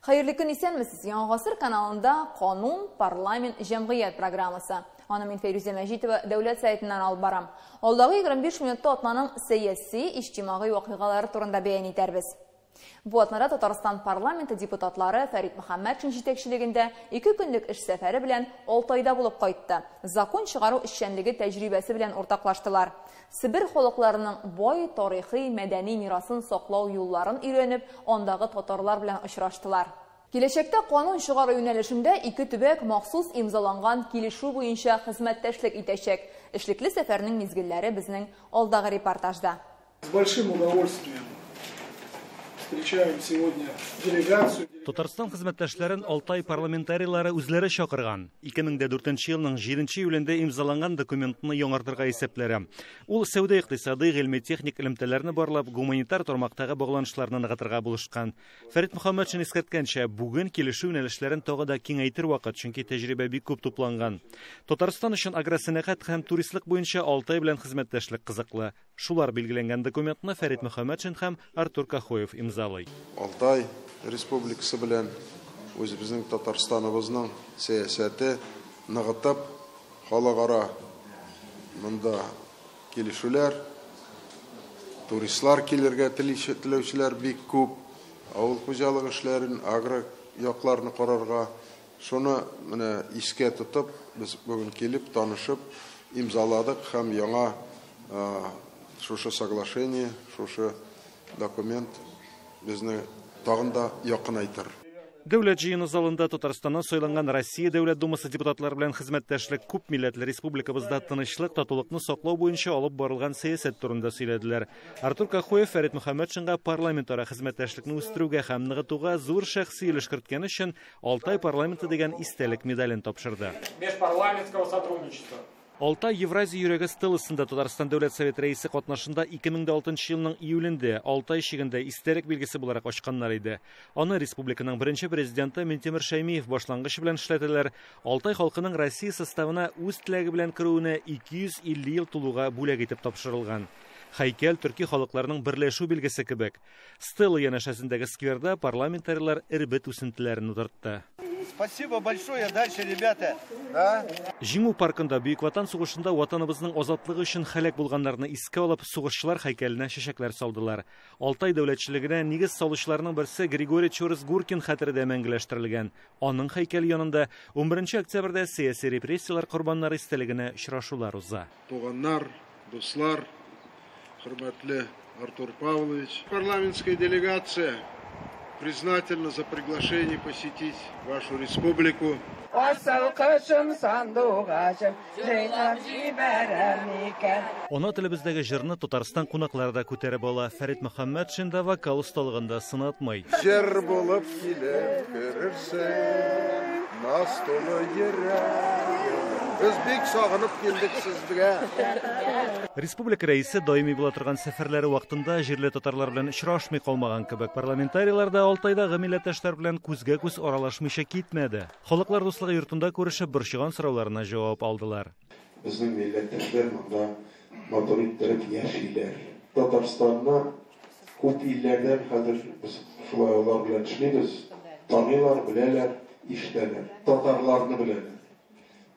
Hayırlı gün исәнмесез. Яңа гасыр каналында Канун, парламент, җәмгыять программасы. Аны мин Фәйрүзә Мәҗитова дәүләт сайтыннан алып барам. Алдагы 25 минутта атнаның сәяси, иҗтимагый вакыйгалары турында бәян итәрбез. Бу атнада Татарстан парламенты депутатлары Фәрит Мөхәммәтшин җитәкчелегендә 2 көнлек эш сәфәре белән Алтайда булып кайтты. Закон чыгару эшчәнлеге тәҗрибәсе белән уртаклаштылар. Себер халыкларының бай тарихи, мәдәни мирасын саклау юлларын өйрәнеп, андагы татарлар белән очраштылар. Киләчәктә канун чыгару юнәлешендә 2 төбәк махсус имзаланган килешү буенча хезмәттәшлек итәчәк. Эшлекле сәфәрнең мизгелләре безнең алдагы репортажда. С большим удовольствием встречаем сегодня делегацию. Татарстан хезмәттәшләрен Алтай парламентарийлары үзләре чакырган. 2004 елның 7 июлендә имзаланган документны яңартырга исәпләре. Ул сәүдә икътисади, гыйльми техник элемтәләрне барлап, гуманитар тармактагы багланышларны ныгытырга булышкан. Фәрит Мөхәммәтшин искәрткәнчә, бүген килешү юнәлешләрен тагы да киңәйтер вакыт, чөнки тәҗрибә бик күп тупланган. Татарстан өчен агросәнәгать һәм туристлык буенча Алтай белән хезмәттәшлек кызыклы. Шулар билгеләнгән документны Фәрит Мөхәммәтшин һәм Артур Кахоев имзалый. Алтай Республикасы белән үзебезнең Татарстаныбызның сәясәте ныгытып, халыкара монда килешүләр, туристлар килергә теләүчеләр бик күп, авыл хуҗалык эшләрен, агро якларны карарга, шуны менә искә тотып, без бүген килеп танышып, имзаладык һәм яңа шушы соглашение, шушы документ безне тагын да якынайтыр. Дәүләт җыены залында Татарстаннан сайланган Россия Дәүләт Думасы депутатлары белән хезмәттәшлек күп милләтле республикабызда тынычлык, татулыкны саклау буенча алып барылган сәясәт турында сөйләделәр. Артур Кахоев Фәрит Мөхәммәтшинга парламентара хезмәттәшлекне үстерүгә һәм ныгытуга зур шәхси өлеш керткән өчен Алтай парламенты дигән истәлек медален тапшырды. Межпарламентского сотрудничества. Алтай Евразия йөрәге стеласында Татарстан Дәүләт Советы рәисе катнашында 2006 елның июлендә Алтай шигендә истәлек билгесе буларак ачканнар иде. Аны республиканың беренче президенты Минтимер Шәймиев башлангыч белән эшләтәләр. Алтай халкының Россия составына үз теләге белән керүенә 250 ел тулуга бүләк итеп тапшырылган. Һәйкәл төрки халыкларының берләшү билгесе кебек. Стела янәшәсендәге скверда парламентарийлар ирбет үсентеләрен утыртты. Спасибо большое, дальше, ребята. Җиңү паркында Бөек Ватан сугышында ватаныбызның азатлыгы өчен һәлак булганнарны искә алып, сугышчылар һәйкәленә чәчәкләр салдылар. Алтай дәүләтчелегенә нигез салучыларның берсе Григорий Чорыс-Гуркин хәтерендә мәңгеләштерелгән. Аның һәйкәл янында 11 октябрьдә сәяси репрессиялар корбаннары истәлегенә очрашулар уза. Туганнар, дуслар, хөрмәтле Артур Павлович, парламентская делегация признательна за приглашение посетить вашу республику. Ана телебездәге җырны Татарстан кунаклары да күтәреп ала. Фәрит Мөхәммәтшин да вокал осталыгында сынатмый. Җыр булып килеп керерсең, настолы йөрәк. Без бик сагынып килдек сезгә. Республика рәисе даими була торган сәфәрләре вакытында җирле татарлар белән очрашмый калмаган кебек. Парламентарийлар да Алтайдагы милләттәшләр белән күзгә-күз аралашмыйча китмәде. Халыклар дуслыгы йортында күрешеп, борчыган сорауларына җавап алдылар. Безнең милләттәшләр монда матур иттереп яшиләр. Татарстанна күп илләрдән хәзер без шулай алар белән эшлибез. Таныйлар, беләләр, ишетәләр. Татарларны беләләр.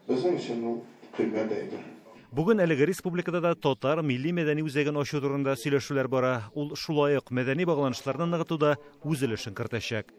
Безнең өчен ул кыйммәт әйбер. Бүген әлеге республикада да татар милли мәдәни үзәген ачу турында сөйләшүләр бара. Ул шулай ук мәдәни багланышларны ныгытуда үз өлешен кертәчәк.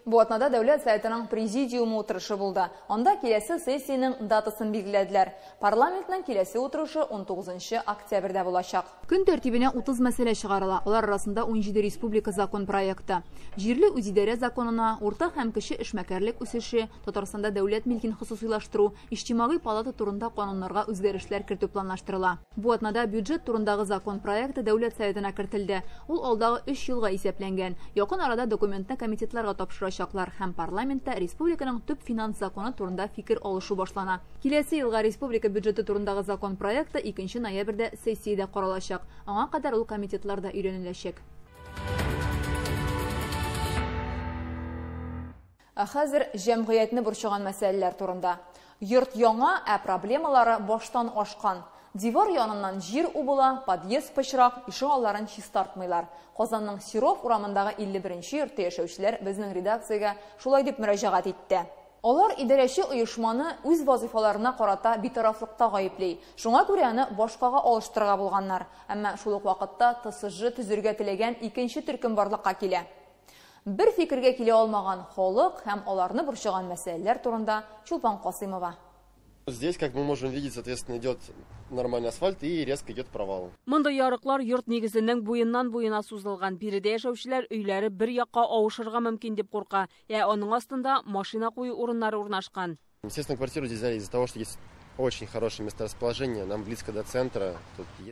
Бу атнада дәүләт сайтының президиумы утырышы булды. Анда киләсе сессиянең датасын билгеләделәр. Парламентның киләсе утырышы 19 октябрьдә булачак. Көн тәртибенә 30 мәсьәлә чыгарыла. Алар арасында 17 республика закон проекты. Җирле үзидарә законына, уртак һәм кеше эшмәкәрлек үсеше, Татарстанда дәүләт милкен хосусыйлаштыру, иҗтимагый палата турында кануннарга үзгәрешләр кертү планлаштырыла. Бу атнада бюджет турындагы закон проекты дәүләт сайтына кертелде. Ул алдагы 3 елга исәпләнгән. Якын арада документны комитетларга тапшырачак. Һәм парламентта республиканың төп финанс законы турында фикер алышу башлана. Киләсе елга республика бюджеты турындагы закон проекты 2 ноябрьдә сессиядә каралачак. Аңа кадәр ул комитетларда өйрәнеләчәк. Хәзер җәмгыятьне борчыган мәсьәләләр турында. Йорт яңа, проблемалары баштан ашкан. Дивар янынан жер убыла, подъезд пычрак, ишек алларын чистартмыйлар. Казанның Сиров урамындагы 51-нче йортта яшәүчеләр безнең редакциягә шулай дип мөрәҗәгать итте. Алар идарәче оешманы үз вазифаларына карата битарафлыкта гаепли. Шуңа күрә аны башкага алыштырырга булганнар. Әмма шул ук вакытта ТСЖ төзергә теләгән икенче төркем барлыкка килә. Бер фикергә килә алмаган халык һәм аларны борчыган мәсьәләләр турында Чулпан Касыймова. Здесь, как мы можем видеть, соответственно, идет нормальный асфальт и резко идет провал. Монда ярыклар йорт нигезенең буеннан буена сузылган. Биредә яшәүчеләр өйләре бер якка авышырга мөмкин дип курка. Аның астында машина кую урыннары урнашкан. Естественно, квартиру здесь взяли из-за того, что есть очень хорошее месторасположение, нам близко до центра.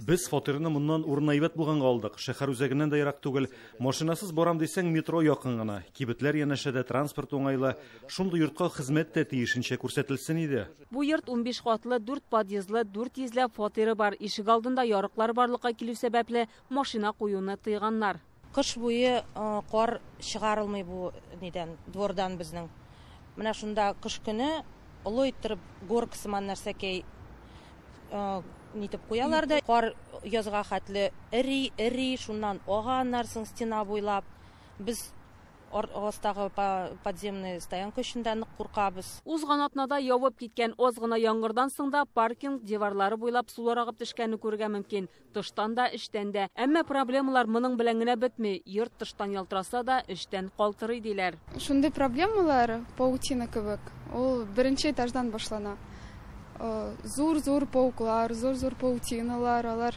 Без фатирны моннан урынайбат булганга алдык. Шәһәр үзәгеннән дә ярак түгел. Машинасыз барам дисәң метро якын гына. Кибетләр янәшәдә транспорт уңайлы. Шундый йортка хезмәт тә тиешенчә күрсәтелсен иде. Бу йорт 15 катлы, 4 подъездлы, 4 йөзләп фатиры бар. Ишек алдында ярыклар барлыкка килү сәбәпле машина куюны тыйганнар. Кыш буе кар чыгарылмый бу нидән, двордан безнең. Менә шунда кыш көне олы иттереп горка сыман нәрсәкәй нитеп куялар да. Кар язга хәтле эри, шуннан аганнарсың стена буйлап. Без астагы подземный стоянка өчендә нык куркабыз. Узган атнада явып киткән аз гына яңгырдан соң да паркинг диварлары буйлап сулар агып төшкәнне күрергә мөмкин. Тыштан да, эштән дә. Әмма проблемалар моның белән генә бетми. Йорт тыштан ялтыраса да, эштән калтырый диләр. Шундый проблемалар паутина кебек. Ул беренче этаждан башлана. Зур пауклар, зур паутиналар, алар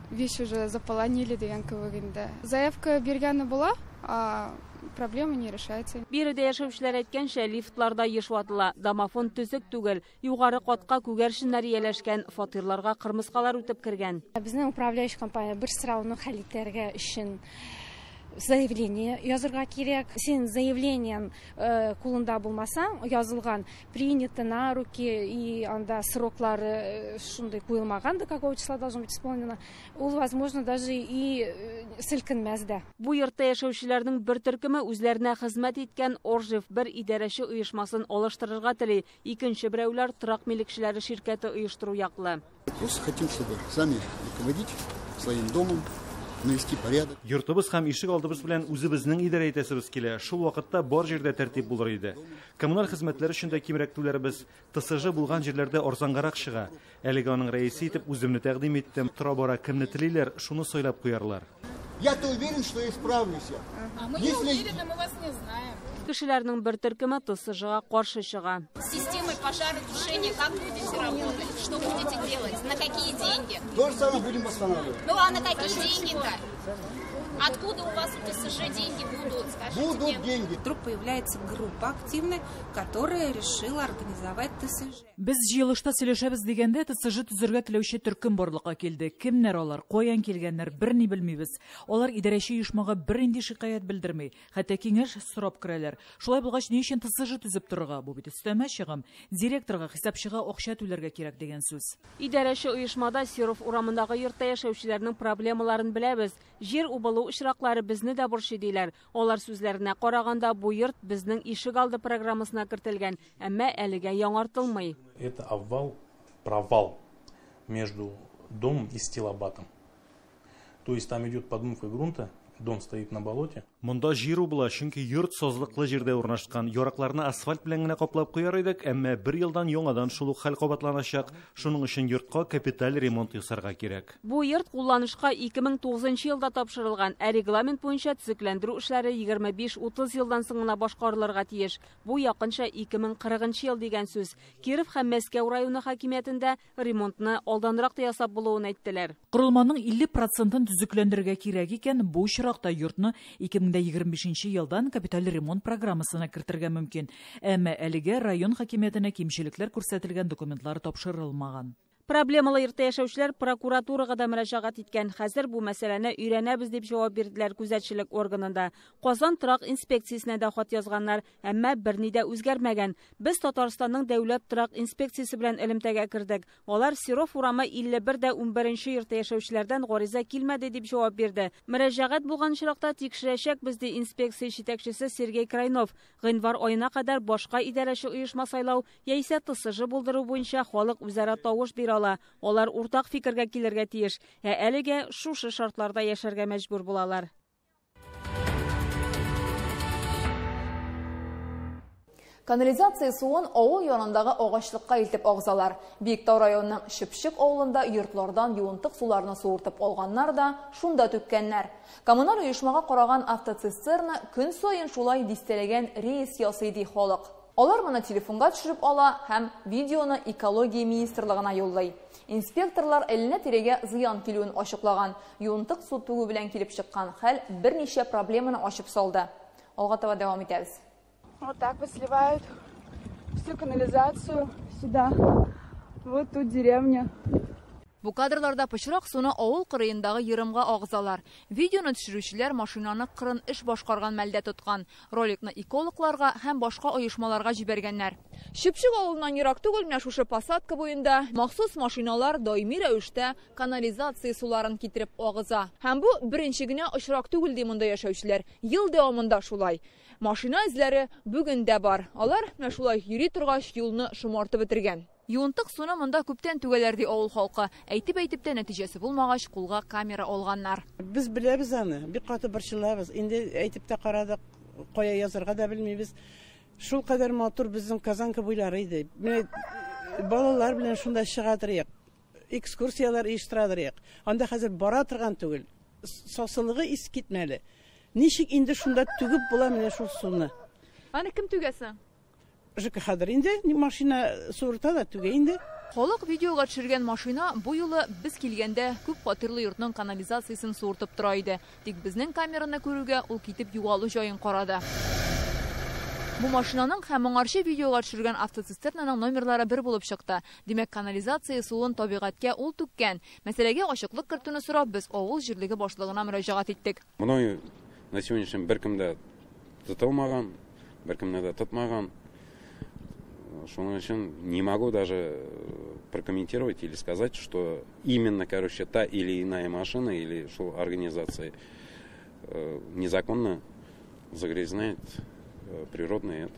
вещь уже заполонили дигән кебек инде. Заявка биргәне була, проблема не решается. Биредә яшәүчеләр әйткәнчә, лифтларда еш ватыла, домофон төзек түгел, югары катка күгәрченнәр ияләшкән, фатирларга кырмыскалар үтеп кергән. Безнең управляющий компания бер сорауны хәл итәргә өчен заявление язырга кирәк. Син заявлениен кулында булмасаң, язылган, принято на руки и анда сроклары шундый куелмаган, до какого числа должно быть исполнено. Ул возможно даже и селкенмәс дә. Бу йортта яшәүчеләрнең бер төркеме үзләренә хезмәт иткән Оржев бер идарәче оешмасын алыштырырга тели. Икенче берәүләр торак милекчеләре ширкәте оештыру яклы. Просто хотим, чтобы сами руководить своим домом, навести порядок. Йортыбыз һәм ишек алдыбыз белән үзебезнең идарә итәсебез килә. Шул вакытта бар җирдә тәртип булыр иде. Коммуналь хезмәтләр өчен дә кимрәк түләрбез. ТСЖ булган җирләрдә арзангарак чыга. Әлегә аның рәисе итеп үземне тәкъдим иттем. Тора-бара кемне телиләр, шуны сойлап куярлар. Я-то уверен, что я справлюсь. Мы не уверены, мы вас не знаем. Кешеләрнең бер төркеме ТСЖга каршы чыга. С системой пожаротушения как будете работать? Что будете делать? На какие деньги? То же самое будем восстанавливать. Ну а на какие деньги-то? Откуда у вас у ТСЖ деньги будут? Скажите будут мне. Деньги. Вдруг появляется группа активная, которая решила организовать ТСЖ. Без җыелышта сөйләшәбез дигәндә ТСЖ төзергә теләүче төркем барлыкка килде. Кемнәр алар, каян килгәннәр, берни белмибез. Алар идарәче оешмага бернинди шикаят белдерми, хәтта киңәш сорап керәләр. Шулай булгач, ни өчен ТСЖ төзеп торырга? Бу бит өстәмә чыгым. Директорга, хисапчыга акча түләргә кирәк дигән сүз. Идарәче оешмада Сиров урамындагы йортта яшәүчеләрнең проблемаларын беләбез. Җир убылу очраклары безне дә борчый диләр. Алар сүзләренә караганда, бу йорт безнең ишек алды программасына кертелгән, әмма әлегә яңартылмый. Это провал между домом и стилобатом. То есть там идет подмывка грунта, дом стоит на болоте. Монда җир убыла, чөнки йорт сазлыклы җирдә урнашкан. Яракларны асфальт белән генә каплап куяр идек, әмма бер елдан яңадан шул ук хәл кабатланачак. Шуның өчен йортка капиталь ремонт ясарга кирәк. Бу йорт кулланышка 2009 елда тапшырылган, регламент буенча төзекләндерү эшләре 25-30 елдан соң гына башкарылырга тиеш. Бу якынча 2040 ел дигән сүз. Киров һәм Мәскәү районы хакимиятендә ремонтны алданрак та ясап булуын әйттеләр. Корылманың 50%-ын төзекләндерергә кирәк икән, бу чиракта йортны 2025 елдан капиталь ремонт программасына кертергә мөмкин. Әмма әлегә район хакимиятенә кимчелекләр күрсәтелгән документлар тапшырылмаган. Проблемалы йортта яшәүчеләр прокуратурага да мөрәҗәгать иткән. Хәзер бу мәсьәләне өйрәнәбез дип җавап бирделәр күзәтчелек органында. Казан торак инспекциясенә дә хат язганнар, әмма берни дә үзгәрмәгән. Без Татарстанның дәүләт торак инспекциясе белән элемтәгә кирдек. Алар Сиров урамы 51-11 йортта яшәүчеләрдән гариза килмәде дип җавап бирде. Мөрәҗәгать булган чиракта тикшерәчәкбез ди инспекция җитәкчесе Сергей Крайнов. Гыйнвар аена кадәр башка идарәче оешма сайлау яисә ТСЖ булдыру буенча халык үзара тавыш бирә ала. Алар уртак фикергә килергә тиеш. Әлегә шушы шартларда яшәргә мәҗбүр булалар. Канализация суын авыл янындагы агачлыкка илтеп агызалар. Биектау районының Шипшик авылында йортлардан юынтык суларны суыртып алганнар да шунда төккәннәр. Коммуналь оешмага караган автоцистерна көн сайын шулай дистәләгән рейс ясый ди халык. Алар моны телефонга төшереп ала һәм видеоны экология министрлыгына юллый. Инспекторлар эленә тирәгә зыян килүен ачыклаган. Юынтык су түгү белән килеп чыккан хәл берничә проблеманы ачып салды. Алга таба дәвам итәбез. Вот так вот сливают всю канализацию сюда, вот тут деревня. Бу кадрларда пычрак суны авыл кырыендагы йырымга агызалар. Видеоны төшерүчеләр машинаны кырын эш башкарган мәлдә тоткан. Роликны экологларга һәм башка оешмаларга җибәргәннәр. Шипшик авылыннан ерак түгел менә шушы посадка буенда махсус машиналар даими рәвештә канализация суларын китереп агыза. Һәм бу беренче генә очрак түгел ди монда яшәүчеләр. Ел дәвамында шулай. Машина эзләре бүген дә бар. Алар менә шулай йөри торгач юлны шомартып бетергән. Юынтык суны монда күптән түгәләр ди авыл халкы. Әйтеп тә нәтиҗәсе булмагач кулга камера алганнар. Без беләбез аны, бик каты борчылабыз. Инде әйтеп тә карадык, кая язарга да белмибез. Шул кадәр матур безнең Казанка буйлары иде. Менә балалар белән шунда чыгадырык. Экскурсиялар оештырадырык. Анда хәзер бара торган түгел. Сасылыгы ис китмәле. Ничек инде шунда түгеп була менә шул суны? Аны кем түгәсен? ЖКХ-дыр инде, машина суырта да түгә инде. Халык видеога төшергән машина бу юлы без килгәндә күп фатирлы йортның канализациясын суыртып тора иде. Тик безнең камераны күрүгә ул китеп югалу җаен карады. Бу машинаның һәм моңарчы видеога төшергән автоцистернаның номерлары бер булып чыкты. Димәк, канализация суын табигатькә ул түккән. Мәсьәләгә ачыклык кертүне сорап без авыл җирлеге башлыгына мөрәҗәгать иттек. Моны на сегодняшний беркемдә тотылмаган, беркемдә дә тотмаган. Шуның өчен не могу даже прокомментировать или сказать, что именно, та или иная машина или что организация незаконно загрязняет природный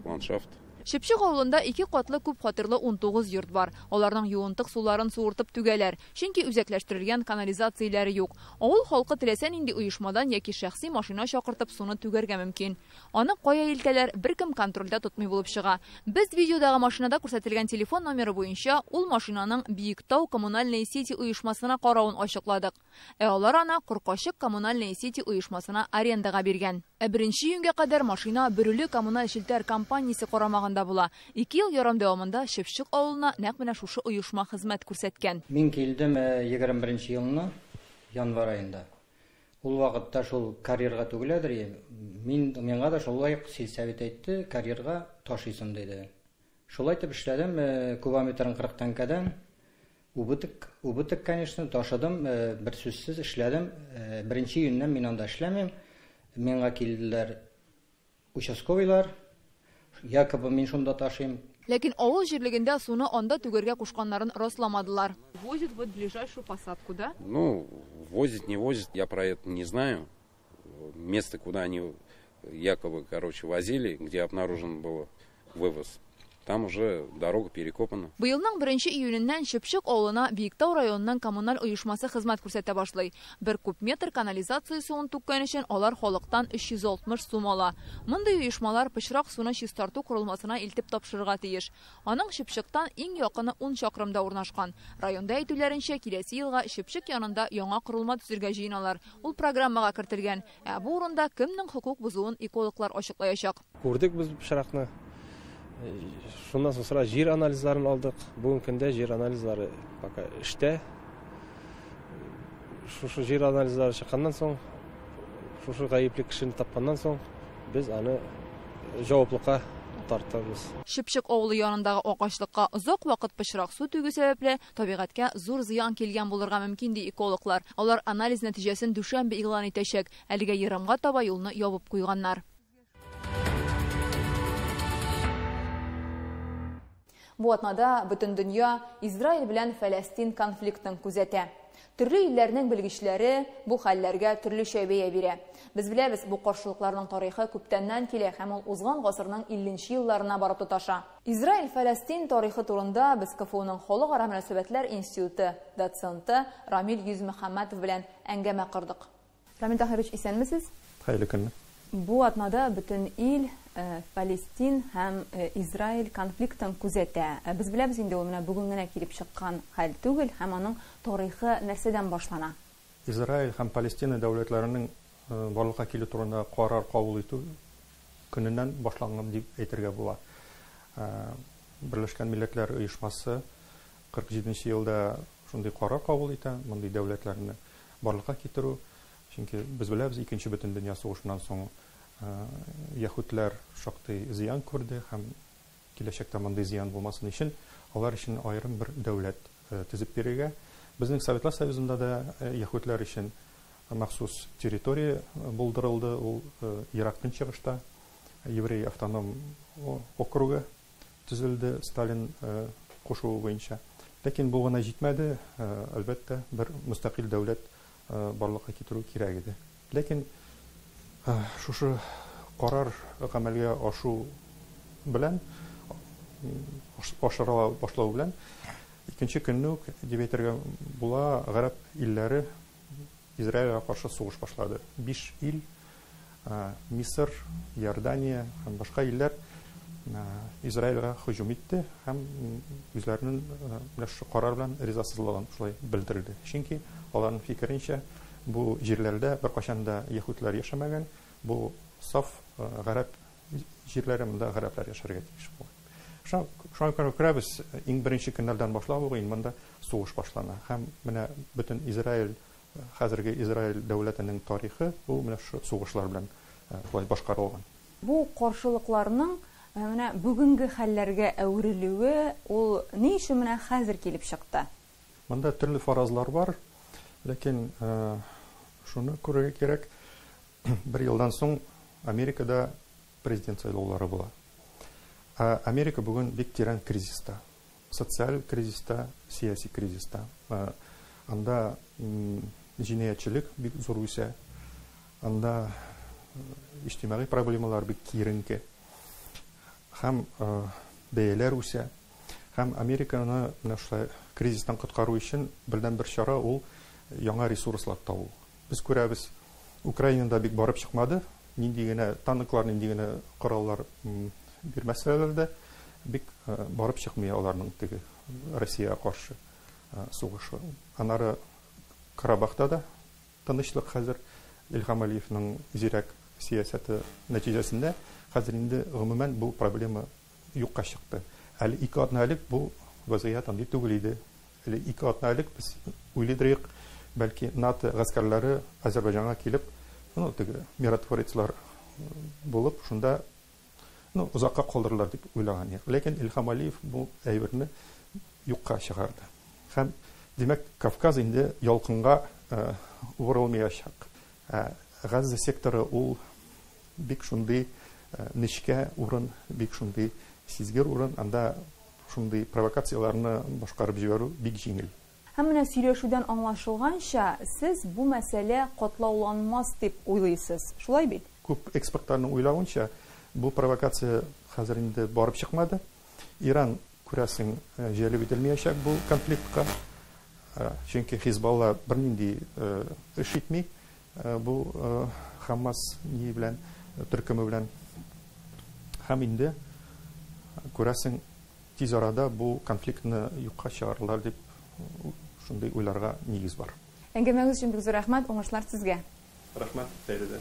ландшафт. Шипшик авылында 2 катлы күп фатирлы 19 йорт бар. Аларның юынтык суларын суыртып түгәләр, чөнки үзәкләштерелгән канализацияләре юк. Авыл халкы теләсә нинди оешмадан яки шәхси машина чакыртып суны түгәргә мөмкин. Аны кая илтәләр, беркем контрольдә тотмый булып чыга. Без видеодагы машинада күрсәтелгән телефон номеры буенча ул машинаның Биектау коммунальные сети оешмасына каравын ачыкладык. Алар аны Куркашык коммунальные сети оешмасына арендага биргән. Беренче июньгә кадәр машина Бөрүле коммуналь челтәр компаниясе карамагында була. 2 ел ярым дәвамында Шипшик авылына нәкъ менә шушы оешма хезмәт күрсәткән. Мин килдем 21 елны январ айында. Ул вакытта шул карьерга түгеләдер. Миңа да шулай сельсовет әйтте, карьерга ташыйсың диде. Шулай итеп эшләдем, кубометрын 40 тәңкәдән. Убытык, конечно, ташыдым, бер сүзсез эшләдем. Беренче июньнән мин анда эшләмим. Миңа килделәр участковыйлар. Якобы мин шунда ташыйм. Ләкин авыл җирлегендә суны анда түгәргә кушканнарын расламадылар. Возит вот ближайшую посадку, да? Ну, возит, не возит, я про это не знаю. Место, куда они якобы, возили, где обнаружен был вывоз. Там уже дорога перекопана. Быелның 1 июненнән Шипшик авылына Биектау районының коммуналь оешмасы хезмәт күрсәтә башлый. 1 куб метр канализация суын түккән өчен алар халыктан 360 сум ала. Мондый оешмалар пычрак суны чистарту курылмасына илтеп тапшырырга тиеш. Аның Шипшиктан иң якыны 10 чакрымда урнашкан. Районда әйтүләренчә, киләсе елга Шипшик янында яңа корылма төзергә җыеналар. Ул программага кертелгән. Бу урында кемнең хукук бузуын экологлар ачыклаячак. Күрдек без пычракны. Шундан соң жер анализларын алдык. Бүгенге көндә жер анализлары пока эштә. Шушы жер анализлары чыкканнан соң, шушы гаепле кешене тапканнан соң, без аны җаваплыкка тартабыз. Шипшик авылы янындагы агачлыкка озак вакыт пычрак су түгү сәбәпле табигатькә зур зыян килгән булырга мөмкин ди экологлар. Алар анализ нәтиҗәсен дүшәмбе игълан итәчәк. Әлегә йырымга таба юлны ябып куйганнар. Бу атнада бөтен дөнья Израиль белән Фәләстин конфликтын күзәтә. Төрле илләрнең белгечләре бу хәлләргә төрлечә бәя бирә. Без беләбез, бу каршылыкларның тарихы күптәннән килә һәм ул узган гасырның 50нче елларына барып тоташа. Израиль-Фәләстин тарихы турында без КФУның Халыкара мөнәсәбәтләр институты доценты Рамил Йөзмөхәммәтов белән әңгәмә кырдык. Рамил Таһирович, исәнмесез? Хәерле көнне. Бу атнада бөтен ил Фәләстин һәм Израиль конфликтын күзәтә. Без беләбез инде ул менә бүген генә килеп чыккан хәл түгел һәм аның тарихы нәрсәдән башлана? Израиль һәм Палестина дәүләтләренең барлыкка килү турында карар кабул итү көненнән башланган дип әйтергә була. Берләшкән Милләтләр Оешмасы 47нче елда шундый карар кабул итә, мондый дәүләтләрне барлыкка китерү. Чөнки без беләбез, икенче бөтен дөнья сугышыннан соң яһүдләр шактый зыян күрде һәм киләчәктә мондый зыян булмасын өчен алар өчен аерым бер дәүләт төзеп бирергә. Безнең Советлар Союзында да яһүдләр өчен махсус территория булдырылды. Ул Ирактан чыгышта еврей автоном округы төзелде Сталин кушуы буенча. Ләкин бу гына җитмәде. Әлбәттә, бер мустақил дәүләт барлыкка китерү кирәк иде. Ләкин шушы карар гамәлгә ашу белән, ашыра башлау белән, икенче көнне үк дип әйтергә була, гарәп илләре Израильгә каршы сугыш башлады. 5 ил, Мисыр, Иордания һәм башка илләр Израильгә һөҗүм итте һәм үзләренең карар белән ризасызлыгын шулай белдерде. Чөнки аларның фикеренчә, бу җирләрдә беркайчан да яһүдләр яшәмәгән, бу саф гарәп җирләре, монда гарәпләр яшәргә тиеш була. Шуңа күрәбез, иң беренче көннәрдән башлап ук монда сугыш башлана. Һәм менә бөтен Израиль, хәзерге Израиль дәүләтенең тарихы бу менә шу сугышлар белән шулай башкарылган. Бу каршылыкларның менә бүгенге хәлләргә әверелүе, ул ни өчен менә хәзер килеп чыкты? Монда төрле фаразлар бар. Ләкин шуны күрергә кирәк. Бер елдан соң Америкада президент сайлаулары була. Америка бүген бик тирән кризиста. Социаль кризиста, сиясәт кризиста. Анда җинаятьчелек бик зур үсә. Анда иҗтимагый проблемалар бик киеренке. Һәм бәяләр үсә. Һәм Американы шулай кризистан коткару өчен бердән бер чара ул яңа ресурслар табу. Без күрәбез, Украинада бик барып чыкмады. Нинди генә танклар, нинди генә кораллар бирмәсәләр дә бик барып чыкмый аларның теге Россиягә каршы сугышы. Анары Карабахта да тынычлык хәзер Илһам Алиевның зирәк сиясәте нәтиҗәсендә хәзер инде гомумән бу проблема юкка чыкты. Әле 2 атналык бу вазыят андый түгел иде. Әле 2 атналык без уйлыйдык, бәлки НАТО гаскәрләре Азәрбайҗанга килеп, теге миротворецлар булып, шунда узакка калдырырлар дип уйлаган. Ләкин Илһам Алиев бу әйберне юкка чыгарды. Һәм димәк, Кавказ инде ялкынга урылмаячак. Газа секторы ул бик шундый нечкә урын, бик шундый сизгер урын, анда шундый провокацияларны башкарып җибәрү бик җиңел. Һәм менә сөйләшүдән аңлашылганча, сез бу мәсьәлә катлауланмас дип уйлыйсыз. Шулай бит? Күп экспертларның уйлавынча, бу провокация хәзер инде барып чыкмады. Иран күрәсең җәлеп ителмәячәк бу конфликтка. Чөнки Хизбалла бернинди эш итми, бу Хамас ни белән, төркеме белән. Һәм инде күрәсең тиз арада бу конфликтны юкка чыгарырлар дип шундый уйларга нигез бар. Әңгәмәгез өчен бик зур рәхмәт, уңышлар сезгә. Рәхмәт, Фәридә.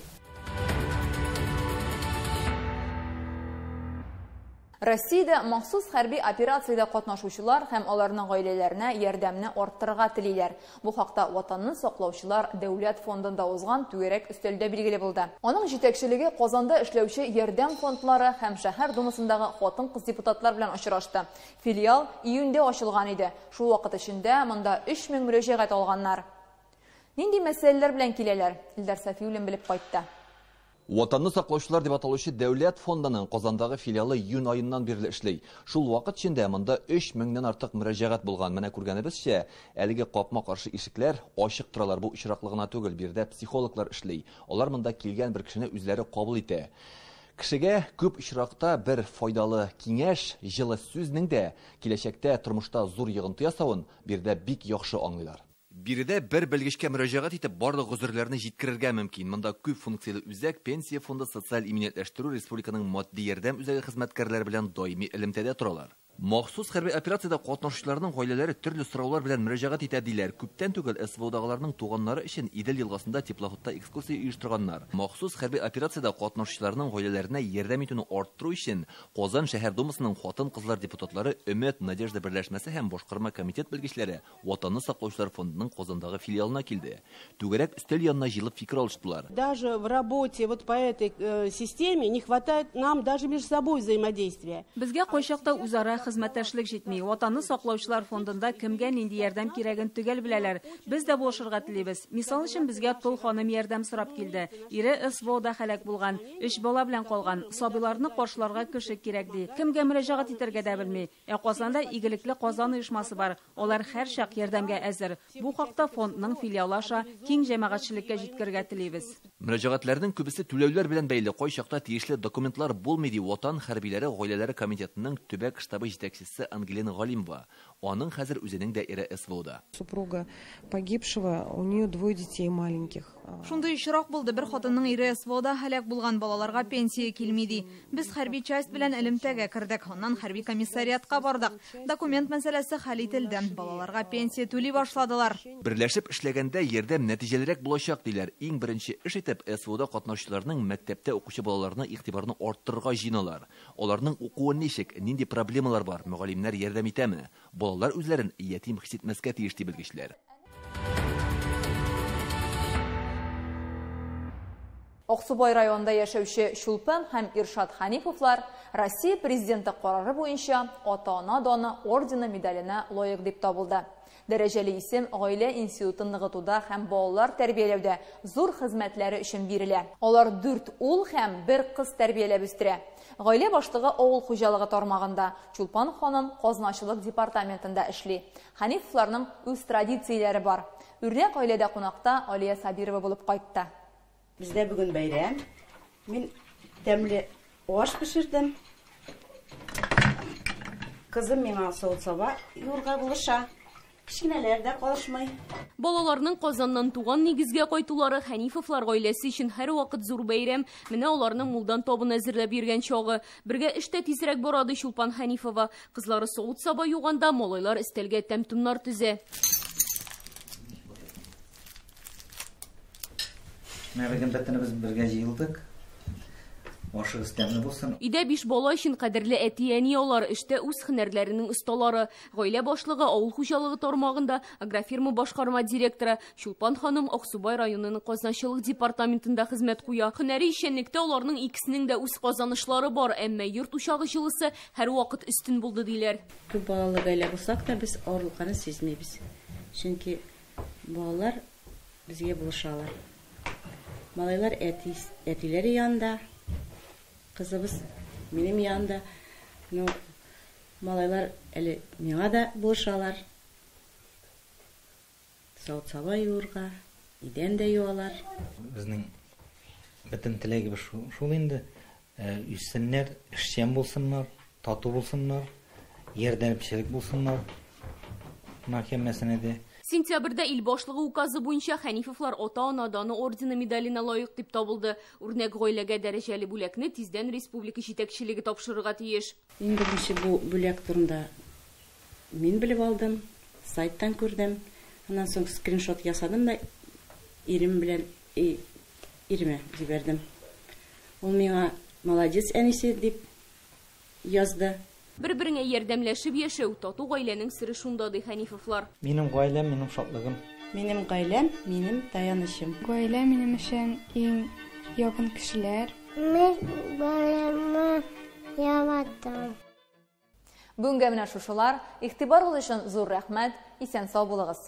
Россиядә махсус хәрби операциядә катнашучылар һәм аларның гаиләләренә ярдәмне арттырырга телиләр. Бу хакта Ватанны саклаучылар дәүләт фондында узган түгәрәк өстәлдә билгеле булды. Аның җитәкчелеге Казанда эшләүче ярдәм фондлары һәм шәһәр думасындагы хатын-кыз депутатлар белән очрашты. Филиал июньдә ачылган иде. Шул вакыт эчендә монда 3000 мөрәҗәгать алганнар. Нинди мәсьәләләр белән киләләр? Илдар Сафиуллин белеп кайтты. Ватанны саклаучылар дип аталучы дәүләт фондының Казандагы филиалы июнь айыннан бирле эшли. Шул вакыт içендә монда 3000 артык мөрәҗәгать булган. Менә күргәнебезчә, әлеге капма каршы ишекләр ачык торалар. Бу очраклыгына түгел, бирдә психологлар эшли. Алар монда килгән бер кешене үзләре кабул итә. Кешегә күп очракта бер файдалы киңәш, җылы сүзнең дә киләчәктә тормышта зур йогынты ясавын бирдә бик яхшы аңлыйлар. Биредә бер белгечкә мөрәҗәгать итеп барлык гозерләрне җиткерергә мөмкин. Монда күп функцияле үзәк, пенсия фонды, социаль иминиятләштерү, республиканың матди ярдәм үзәге хезмәткәрләре белән даими элемтәдә торалар. Махсус хәрби операциядә катнашучыларның гаиләләре төрле сораулар белән мөрәҗәгать итә диләр. Күптән түгел СВОдагыларның туганнары өчен Идел елгасында теплоходта экскурсия оештырганнар. Махсус хәрби операциядә катнашучыларның гаиләләренә ярдәм итүне арттыру өчен Казан шәһәр думасының хатын-кызлар депутатлары Өмет Надежда берләшмәсе һәм башкарма комитет белгечләре Ватанны саклаучылар фондының Казандагы филиалына килде. Түгәрәк өстәл янына җыелып фикер алыштылар. Даже в работе вот по этой системе не хватает нам даже между собой взаимодействия. Безгә кайчакта үзара хезмәттәшлек җитми. Ватанны саклаучылар фондында кемгә нинди ярдәм кирәген төгәл беләләр. Без дә бу ашырга телибез. Мисал өчен безгә Тол ханым ярдәм сорап килде. Ире СВОда һәлак булган, 3 бала белән калган. Сабыйларны каршыларга кеше кирәк ди. Кемгә мөрәҗәгать итәргә дә белми. Казанда игелекле Казан оешмасы бар. Алар һәр чак ярдәмгә әзер. Бу хакта фондның филиалы аша киң җәмәгатьчелеккә җиткергә телибез. Мөрәҗәгатьләрнең күбесе түләүләр белән бәйле, кайчакта тиешле документлар булмый ди Ватан хәрбиләре гаиләләре комитетының төбәк штабы җитәкчесе Ангелина Галимова. Аның хәзер үзенең дә ире СВОда. Супруга погибшего, у нее 2 детей маленьких. Шундый очрак булды, бер хатынның ире СВОда һәлак булган, балаларга пенсия килми ди. Без хәрби часть белән элемтәгә кирдек, аннан хәрби комиссариатка бардык. Документ мәсьәләсе хәл ителде. Балаларга пенсия түли башладылар. Берләшеп эшләгәндә ярдәм нәтиҗәлерәк булачак диләр. Иң беренче эш итеп СВОда катнашучыларның мәктәптә укучы балаларны игътибарны арттырырга җыйналар. Аларның укуы ничек, нинди проблемалар бар, мөгаллимнәр ярдәм итәме? Балалар үзләрен ятим хис итмәскә тиеш ди белгечләр. Аксубай районында яшәүче Шулпан һәм Иршат Ханифовлар Россия президенты карары буенча ата-ана даны ордены медаленә лаек дип табылды. Дәрәҗәле исем гаилә институтын ныгытуда һәм балалар тәрбияләүдә зур хезмәтләре өчен бирелә. Алар 4 ул һәм 1 кыз тәрбияләп үстерә. Гаилә башлыгы авыл хуҗалыгы тармагында, Чулпан ханым казначылык департаментында эшли. Ханифовларның үз традицияләре бар. Үрнәк гаиләдә кунакта Алия Сабирова булып кайтты. Бездә бүген бәйрәм. Мин тәмле аш пешердем. Кызым миңа савыт-саба юрга булыша. Кичкенәләр дә калышмый. Балаларның Казаннан туган нигезгә кайтулары Ханифовлар гаиләсе өчен һәр вакыт зур бәйрәм. Менә аларның мулдан табын әзерләп йөргән чагы. Бергә эштә тизрәк барады Чулпан Ханифова. Кызлары савыт-саба юганда, малайлар өстәлгә тәм-томнар төзә. Мәгълүм бәттәнебез бергә җыелдык. Ашыгыз тәмле булсын. Өйдә 5 бала өчен кадерле әти-әни алар эштә үз һөнәрләренең осталары. Гаилә башлыгы авыл хуҗалыгы тармагында агрофирма башкарма директоры Чулпан ханым Аксубай районының казначылык департаментында хезмәт куя. Һөнәри эшчәнлектә аларның икесенең дә үз казанышлары бар, әмма йорт учагы җылысы һәр вакыт үстен булды диләр. Күп балалы гаилә булсак та без авырлыкны сизмибез. Чөнки балалар безгә булышалар. Малайлар әтиләре янында, кызыбыз минем янында. Ну, малайлар әле миңа да булышалар. Савыт-саба юырга, идән дә юалар. Безнең бөтен теләгебез шул инде. Үссеннәр, эшчән булсыннар, тату булсыннар, ярдәмчелек булсыннар. Мәхкәмәсенә дә Сентябрьдә ил башлыгы указы буенча Ханифовлар ата-ана даны ордены медаленә лаек дип табылды. Үрнәк гаиләгә дәрәҗәле бүләкне тиздән республика җитәкчелеге тапшырырга тиеш. Иң беренче бу бүләк турында мин белеп алдым, сайттан күрдем. Аннан соң скриншот ясадым да ирем белән иремә җибәрдем. Ул миңа молодец әнисе дип язды. Бер-береңә ярдәмләшеп яшәү тату гаиләнең сире шунда ди Ханифовлар. Минем гаиләм, минем шатлыгым. Минем гаиләм, минем таянычым. Гаилә минем өчен иң якын кешеләр. Мин гаиләмне яратам. Бүгенгә менә шушылар. Игътибарыгыз өчен зур рәхмәт. Исән сау булыгыз.